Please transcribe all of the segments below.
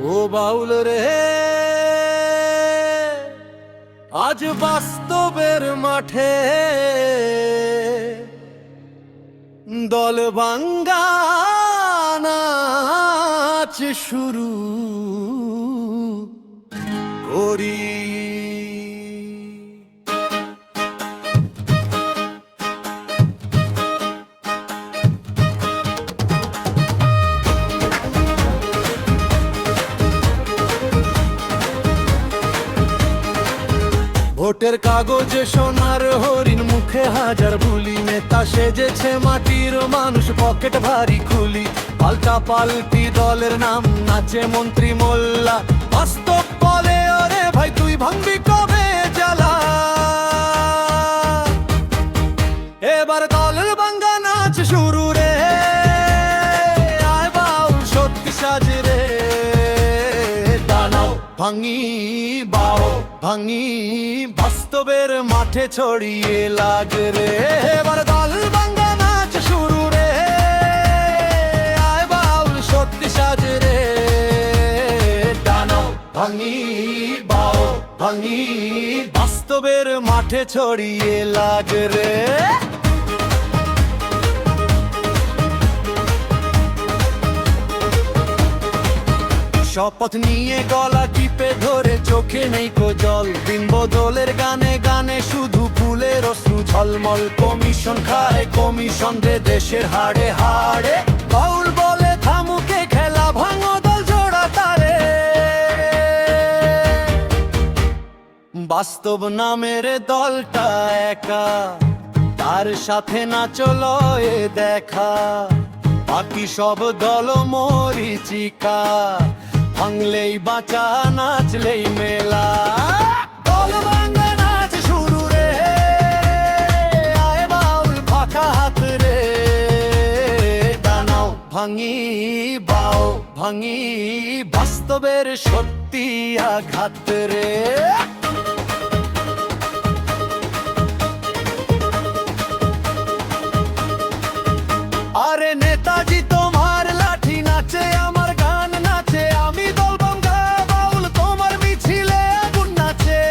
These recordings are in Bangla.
ও বাউল রে, আজ বাস্তবের মাঠে দল ভাঙ্গা নাচ শুরু করি। ভোটের কাগজে সোনার হরিণ, মুখে হাজার বুলি, নেতা সেজেছে মাটির মানুষ, পকেট ভারী খুলি। পাল্টা পাল্টি দলের নাম, নাচে মন্ত্রী মোল্লা, বাস্তব বলে ওরে ভাই তুই ভাঙবি কবে জ্বালা। এবার দলের ভাঙ্গা নাচ শুরু রে, আয় বাউল সত্যি সাজে রে, দাঁড়াও ভাঙি বাও ভাঙি, বাস্তবের মাঠে ছড়িয়ে লাগে রে। এবার দল ভাঙ্গা নাচ শুরু রে, আয় বাউল সত্যি সাজে রে, দাঁড়াও ভাঙি বাও ভাঙি, বাস্তবের মাঠে ছড়িয়ে লাগে রে। শপথ নিয়ে গলা টিপে ধরে, চোখে নেই কো জল, দিন বদলের গানে গানে শুধু ফুলের অশ্রু ঝলমল। কমিশন খায় কমিশন রে দেশের হাড়ে হাড়ে, বাউল বলে থামুকে খেলা, ভাঙো দল জোড়া তারে। বাস্তব নামের দলটা একা, তার সাথে না চলো এ দেখা, বাকি সব দল মরিচিকা, ভাঙলেই বাঁচা নাচলেই মেলা। দল ভাঙ্গা নাচ শুরু রে, আয় বাউল ফাঁকা হাত রে, দাঁড়াও ভাঙি বাও ভাঙি, বাস্তবের সত্যি আঘাত রে। আরে নেতাজি তোমার লাঠি নাচে, আমার গান নাচে, আমি দল ভাঙ্গা বাউল তোমার মিছিলে আগুন নাচে।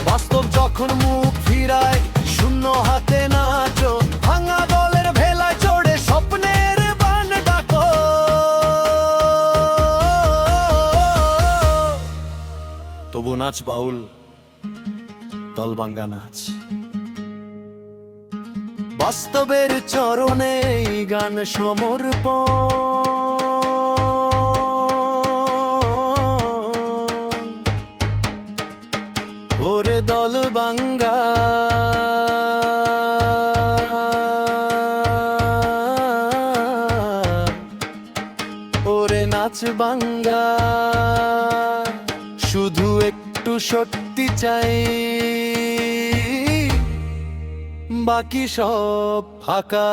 বাস্তব যখন মুখ ফিরায়, শূন্য হাতে নাচো, ভাঙা দলের ভেলায় চড়ে স্বপ্নের বান ডাকো। তবু নাচ বাউল, দল ভাঙ্গা নাচ, বাস্তবের চরণে গান সমর্পণ। ওরে দল ভাঙ্গা, ওরে নাচ ভাঙ্গা, শুধু একটু সত্যি চাই, বাকি সব ফাঁকা।